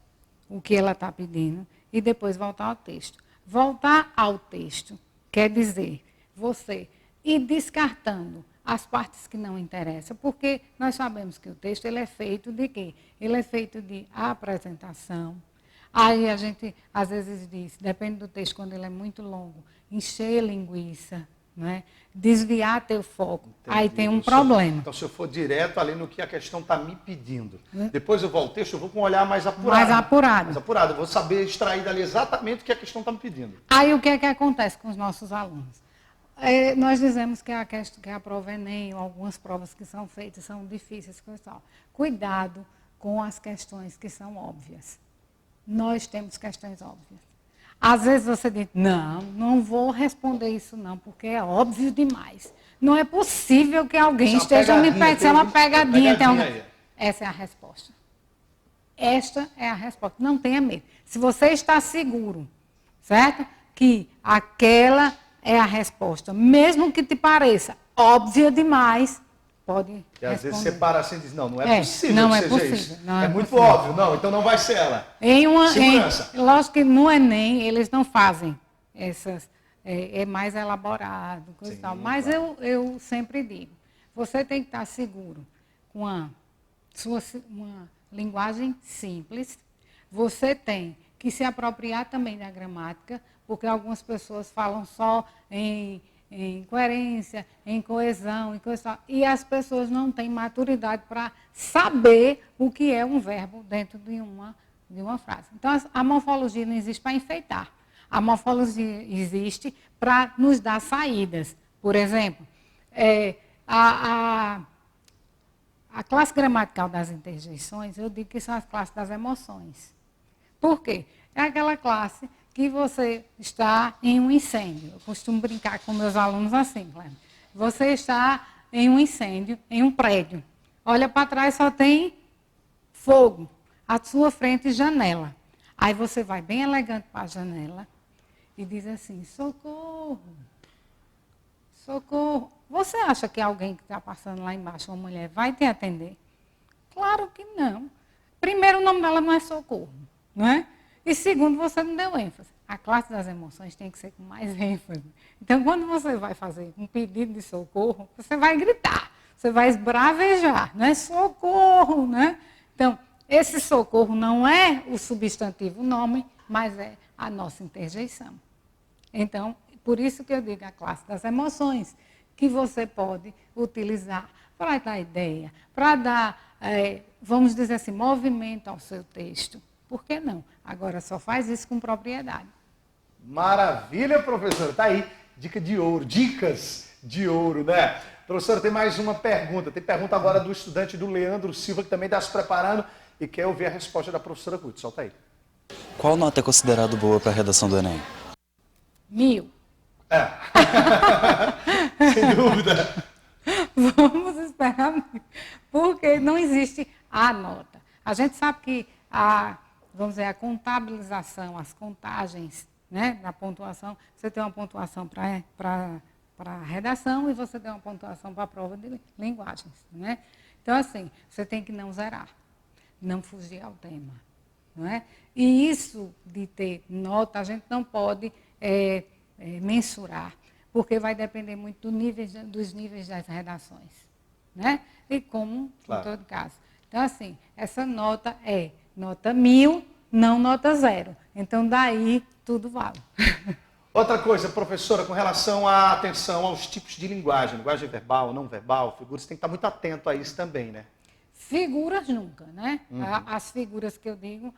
o que ela está pedindo e depois voltar ao texto. Voltar ao texto quer dizer você ir descartando as partes que não interessam, porque nós sabemos que o texto ele é feito de quê? Ele é feito de apresentação. Aí a gente, às vezes, diz, depende do texto, quando ele é muito longo, encher linguiça, né? Desviar teu foco. Entendi. Aí tem um problema. Então, se eu for direto ali no que a questão está me pedindo, depois eu volto ao texto, eu vou com um olhar mais apurado. Mais apurado. Mais apurado. Eu vou saber extrair dali exatamente o que a questão está me pedindo. Aí o que é que acontece com os nossos alunos? Nós dizemos que a prova Enem, ou algumas provas que são feitas, são difíceis, coisa e tal. Cuidado com as questões que são óbvias. Nós temos questões óbvias. Às vezes você diz, não vou responder isso não, porque é óbvio demais. Não é possível que alguém esteja me pedindo, isso é uma pegadinha. Essa é a resposta. Esta é a resposta. Não tenha medo. Se você está seguro, certo? Que aquela é a resposta, mesmo que te pareça óbvia demais, pode responder. E às vezes você para assim e diz, não é possível não que é seja possível, isso. não É é muito possível. óbvio. Não, então não vai ser ela. Segurança. Lógico que no Enem eles não fazem essas, é mais elaborado, coisa e tal. Mas claro. eu sempre digo, você tem que estar seguro com uma linguagem simples, você tem que se apropriar também da gramática, porque algumas pessoas falam só em coerência, em coesão, e as pessoas não têm maturidade para saber o que é um verbo dentro de uma frase. Então, a morfologia não existe para enfeitar. A morfologia existe para nos dar saídas. Por exemplo, a classe gramatical das interjeições, eu digo que são as classes das emoções. Por quê? É aquela classe que você está em um incêndio. Eu costumo brincar com meus alunos assim, Cléber. Você está em um incêndio, em um prédio. Olha para trás, só tem fogo. À sua frente, janela. Aí você vai bem elegante para a janela e diz assim, socorro, socorro. Você acha que alguém que está passando lá embaixo, uma mulher, vai te atender? Claro que não. Primeiro, o nome dela não é socorro, não é? E segundo, você não deu ênfase. A classe das emoções tem que ser com mais ênfase. Então, quando você vai fazer um pedido de socorro, você vai gritar, você vai esbravejar, não é socorro, né? Então, esse socorro não é o substantivo nome, mas é a nossa interjeição. Então, por isso que eu digo a classe das emoções, que você pode utilizar para dar ideia, para dar, vamos dizer assim, movimento ao seu texto. Por que não? Agora, só faz isso com propriedade. Maravilha, professora. Está aí, dica de ouro, dicas de ouro, né? Professora, tem mais uma pergunta. Tem pergunta agora do estudante do Leandro Silva, que também está se preparando e quer ouvir a resposta da professora Ruth. Solta aí. Qual nota é considerada boa para a redação do Enem? 1000. Sem dúvida. Vamos esperar 1000. Porque não existe a nota. A gente sabe que vamos dizer, a contabilização, as contagens, né, da pontuação, você tem uma pontuação para a redação e você tem uma pontuação para a prova de linguagens, né? Então, assim, você tem que não zerar, não fugir ao tema, não é? E isso de ter nota, a gente não pode mensurar, porque vai depender muito dos níveis das redações, né? E como, claro, em todo caso. Então, assim, essa nota é nota 1000, não nota 0. Então, daí, tudo vale. Outra coisa, professora, com relação à atenção aos tipos de linguagem verbal, não verbal, figuras, tem que estar muito atento a isso também, né? Figuras nunca, né? As figuras que eu digo,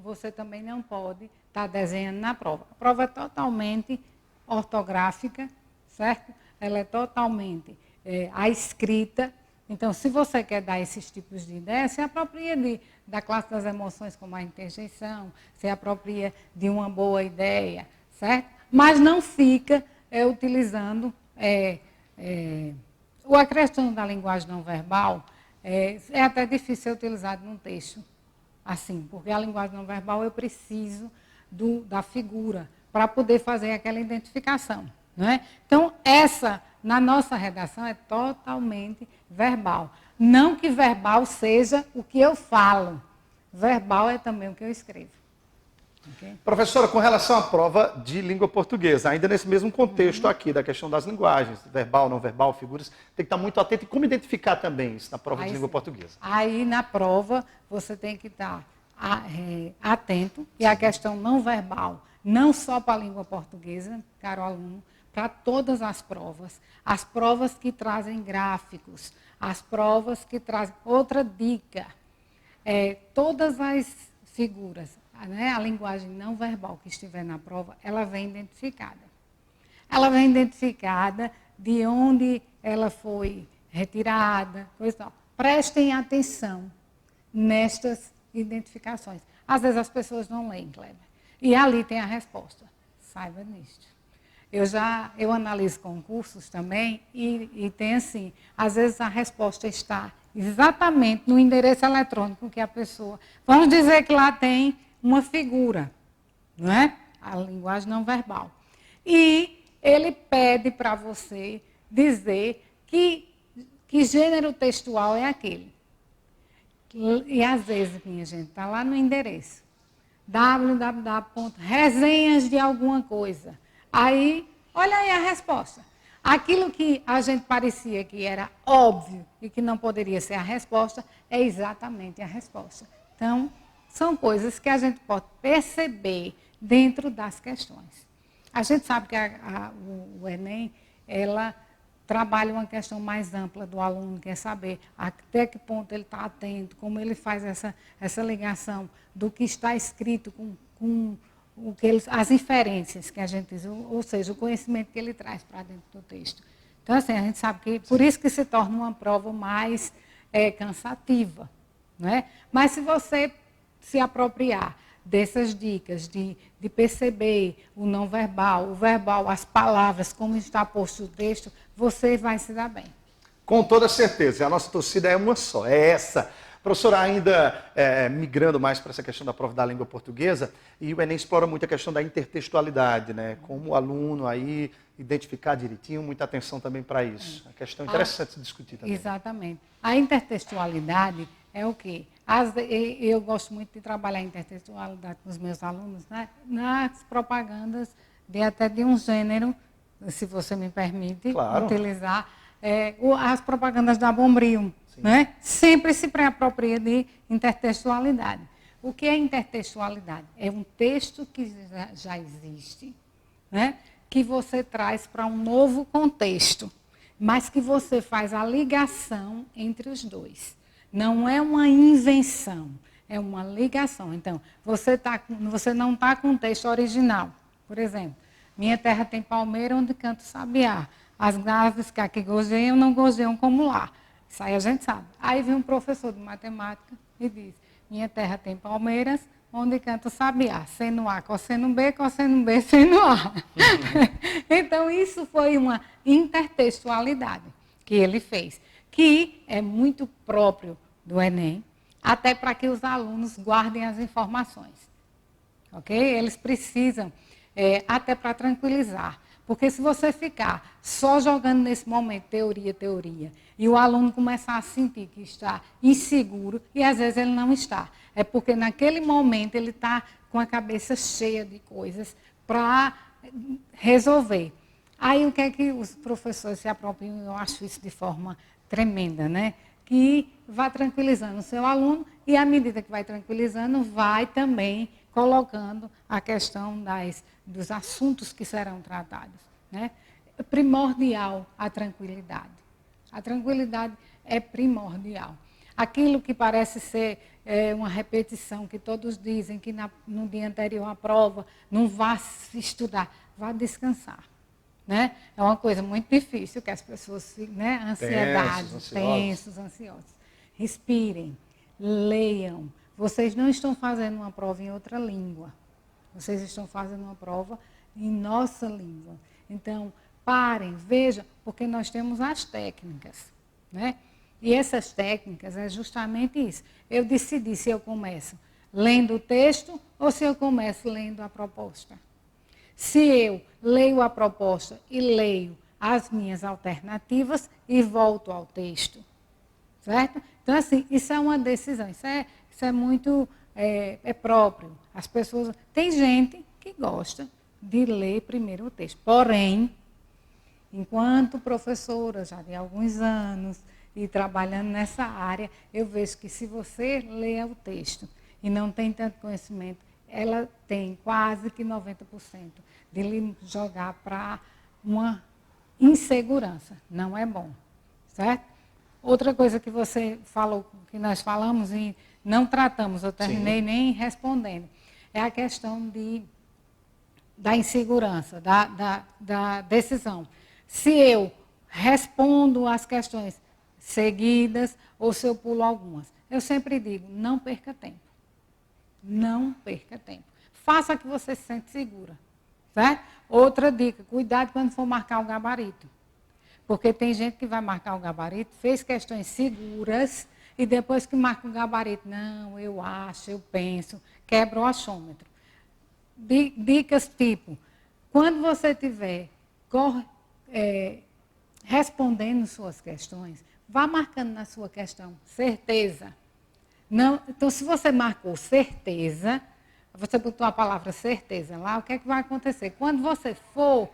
você também não pode estar desenhando na prova. A prova é totalmente ortográfica, certo? Ela é totalmente a escrita. Então, se você quer dar esses tipos de ideias, se apropria da classe das emoções como a interjeição, se apropria de uma boa ideia, certo? Mas não fica utilizando a questão da linguagem não verbal. É até difícil ser utilizado num texto assim, porque a linguagem não verbal eu preciso da figura para poder fazer aquela identificação, não é? Então, na nossa redação, é totalmente verbal. Não que verbal seja o que eu falo, verbal é também o que eu escrevo. Okay? Professora, com relação à prova de língua portuguesa, ainda nesse mesmo contexto aqui, da questão das linguagens, verbal, não verbal, figuras, tem que estar muito atento e como identificar também isso na prova de língua portuguesa? Aí, na prova, você tem que estar atento, e a questão não verbal, não só para a língua portuguesa, caro aluno, para todas as provas que trazem gráficos, as provas que trazem... Outra dica, todas as figuras, né, a linguagem não verbal que estiver na prova, ela vem identificada. Ela vem identificada de onde ela foi retirada, coisa e tal. Prestem atenção nestas identificações. Às vezes as pessoas não leem, Kleber. E ali tem a resposta. Saiba disto. Eu analiso concursos também e tem assim, às vezes a resposta está exatamente no endereço eletrônico que a pessoa... Vamos dizer que lá tem uma figura, não é? A linguagem não verbal. E ele pede para você dizer que gênero textual é aquele. E às vezes, minha gente, está lá no endereço. www.resenhas de alguma coisa. Aí, olha aí a resposta. Aquilo que a gente parecia que era óbvio e que não poderia ser a resposta, é exatamente a resposta. Então, são coisas que a gente pode perceber dentro das questões. A gente sabe que o Enem, ela trabalha uma questão mais ampla do aluno, quer saber até que ponto ele está atento, como ele faz essa ligação do que está escrito com as inferências que a gente diz, ou seja, o conhecimento que ele traz para dentro do texto. Então, assim, a gente sabe que por isso que se torna uma prova mais cansativa, não é? Mas se você se apropriar dessas dicas de perceber o não verbal, o verbal, as palavras, como está posto o texto, você vai se dar bem. Com toda certeza. A nossa torcida é uma só, é essa. Professora, ainda migrando mais para essa questão da prova da língua portuguesa, e o Enem explora muito a questão da intertextualidade, né? Como o aluno aí identificar direitinho, muita atenção também para isso. A questão interessante de discutir também. Exatamente. A intertextualidade é o quê? Eu gosto muito de trabalhar a intertextualidade com os meus alunos, né? Nas propagandas até de um gênero, se você me permite utilizar, as propagandas da Bombril. Né? Sempre se apropria de intertextualidade. O que é intertextualidade? É um texto que já existe, né? Que você traz para um novo contexto, mas que você faz a ligação entre os dois. Não é uma invenção, é uma ligação. Então, você não está com o texto original. Por exemplo, minha terra tem palmeira onde canto sabiá. As aves que aqui gozeiam não gozeiam como lá. Isso aí a gente sabe. Aí vem um professor de matemática e diz, minha terra tem palmeiras, onde canta o sabiá. Seno A, cosseno B, seno A. Então, isso foi uma intertextualidade que ele fez, que é muito próprio do Enem, até para que os alunos guardem as informações. Ok? Eles precisam, até para tranquilizar. Porque se você ficar só jogando nesse momento teoria, e o aluno começar a sentir que está inseguro, e às vezes ele não está. É porque naquele momento ele está com a cabeça cheia de coisas para resolver. Aí o que é que os professores se apropriam? Eu acho isso de forma tremenda, né? Que vai tranquilizando o seu aluno, e à medida que vai tranquilizando, vai também colocando a questão dos assuntos que serão tratados. Né? É primordial a tranquilidade. A tranquilidade é primordial. Aquilo que parece ser uma repetição, que todos dizem que no dia anterior à prova, não vá se estudar, vá descansar. Né? É uma coisa muito difícil que as pessoas, né? Ansiedade, tensos, ansiosos. Respirem, leiam. Vocês não estão fazendo uma prova em outra língua. Vocês estão fazendo uma prova em nossa língua. Então, parem, vejam, porque nós temos as técnicas. Né? E essas técnicas é justamente isso. Eu decidi se eu começo lendo o texto ou se eu começo lendo a proposta. Se eu leio a proposta e leio as minhas alternativas e volto ao texto. Certo? Então, assim, isso é uma decisão. Isso é muito próprio. As pessoas... Tem gente que gosta de ler primeiro o texto. Porém, enquanto professora, já de alguns anos, e trabalhando nessa área, eu vejo que se você lê o texto e não tem tanto conhecimento, ela tem quase que 90% de lhe jogar para uma insegurança. Não é bom, certo? Outra coisa que você falou, que nós falamos e não tratamos, eu terminei nem respondendo, é a questão da insegurança, da decisão. Se eu respondo às questões seguidas ou se eu pulo algumas, eu sempre digo, não perca tempo. Não perca tempo. Faça que você se sente segura. Certo? Outra dica, cuidado quando for marcar o gabarito. Porque tem gente que vai marcar o gabarito, fez questões seguras, e depois que marca o gabarito, não, eu acho, eu penso, quebra o achômetro. Dicas tipo, quando você estiver respondendo suas questões, vá marcando na sua questão certeza. Não, então, se você marcou certeza, você botou a palavra certeza lá, o que é que vai acontecer? Quando você for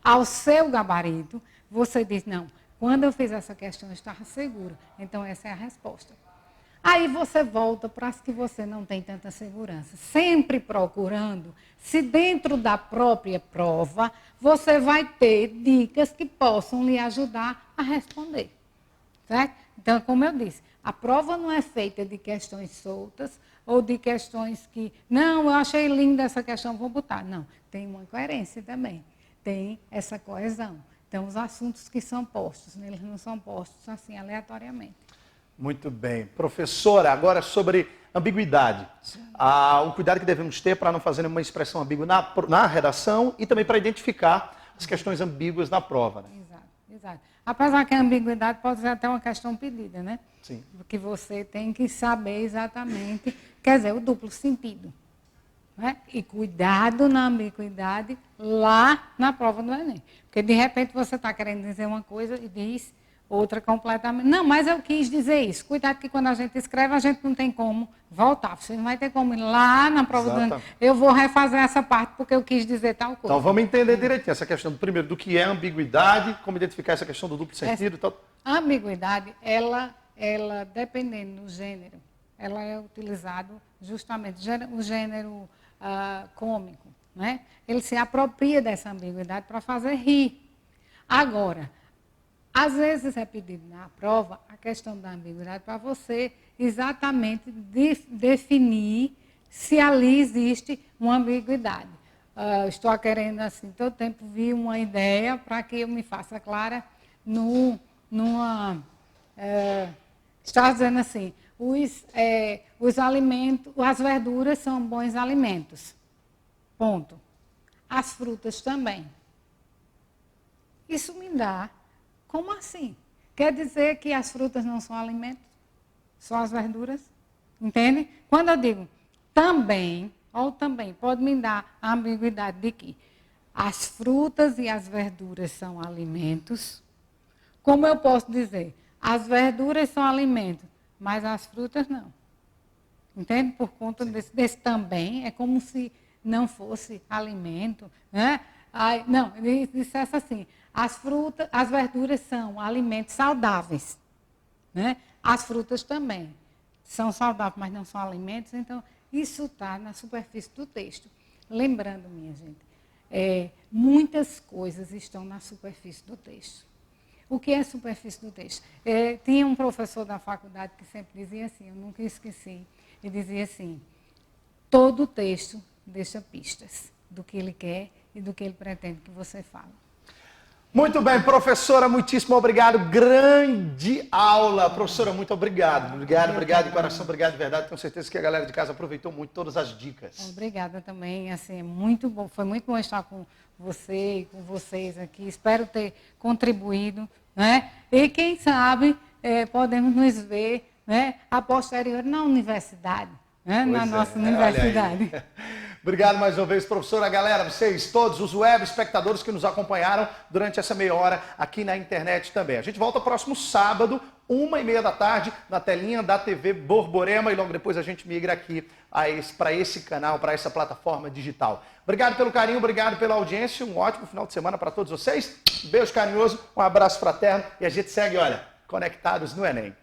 ao seu gabarito, você diz, não, quando eu fiz essa questão eu estava segura, então essa é a resposta. Aí você volta para as que você não tem tanta segurança, sempre procurando se dentro da própria prova você vai ter dicas que possam lhe ajudar a responder. Certo? Então, como eu disse, a prova não é feita de questões soltas ou de questões que, não, eu achei linda essa questão, vou botar. Não, tem uma coerência também, tem essa coesão. Então, os assuntos que são postos, eles não são postos assim aleatoriamente. Muito bem. Professora, agora sobre ambiguidade. O cuidado que devemos ter para não fazer nenhuma expressão ambígua na redação e também para identificar as questões ambíguas na prova. Né? Exato. Apesar que a ambiguidade pode ser até uma questão pedida, né? Sim. Porque você tem que saber exatamente, quer dizer, o duplo sentido. Né? E cuidado na ambiguidade lá na prova do Enem. Porque, de repente, você está querendo dizer uma coisa e diz outra completamente. Não, mas eu quis dizer isso. Cuidado que quando a gente escreve, a gente não tem como voltar. Você não vai ter como ir lá na prova do Enem. Eu vou refazer essa parte porque eu quis dizer tal coisa. Então, vamos entender direitinho essa questão, primeiro, do que é ambiguidade, como identificar essa questão do duplo sentido e tal. A ambiguidade, ela, dependendo do gênero, ela é utilizado justamente o gênero cômico. Né? Ele se apropria dessa ambiguidade para fazer rir. Agora, às vezes é pedido na prova a questão da ambiguidade para você exatamente definir se ali existe uma ambiguidade. Estou querendo, assim, todo tempo vir uma ideia para que eu me faça clara está dizendo assim, os alimentos, as verduras são bons alimentos. Ponto. As frutas também. Isso me dá... Como assim? Quer dizer que as frutas não são alimentos? Só as verduras? Entende? Quando eu digo também, ou também, pode me dar a ambiguidade de que as frutas e as verduras são alimentos. Como eu posso dizer? As verduras são alimentos, mas as frutas não. Entende? Por conta desse também, é como se não fosse alimento. Né? Não, ele dissesse assim, as verduras são alimentos saudáveis. Né? As frutas também são saudáveis, mas não são alimentos. Então, Isso está na superfície do texto. Lembrando, minha gente, muitas coisas estão na superfície do texto. O que é a superfície do texto? Tinha um professor da faculdade que sempre dizia assim, eu nunca esqueci, ele dizia assim, todo texto deixa pistas do que ele quer e do que ele pretende que você fale. Muito bem, professora, muitíssimo obrigado. Grande aula. Professora, muito obrigado. Obrigado de coração, obrigado de verdade. Tenho certeza que a galera de casa aproveitou muito todas as dicas. Obrigada também, assim, muito bom. Foi muito bom estar com você e com vocês aqui. Espero ter contribuído, né? E quem sabe podemos nos ver, né, a posteriori na universidade, né? Na nossa universidade. Obrigado mais uma vez, professora. Galera, vocês todos, os web espectadores que nos acompanharam durante essa meia hora aqui na internet também. A gente volta próximo sábado, 1h30 da tarde, na telinha da TV Borborema, e logo depois a gente migra aqui para esse canal, para essa plataforma digital. Obrigado pelo carinho, obrigado pela audiência, um ótimo final de semana para todos vocês. Beijo carinhoso, um abraço fraterno e a gente segue, olha, conectados no Enem.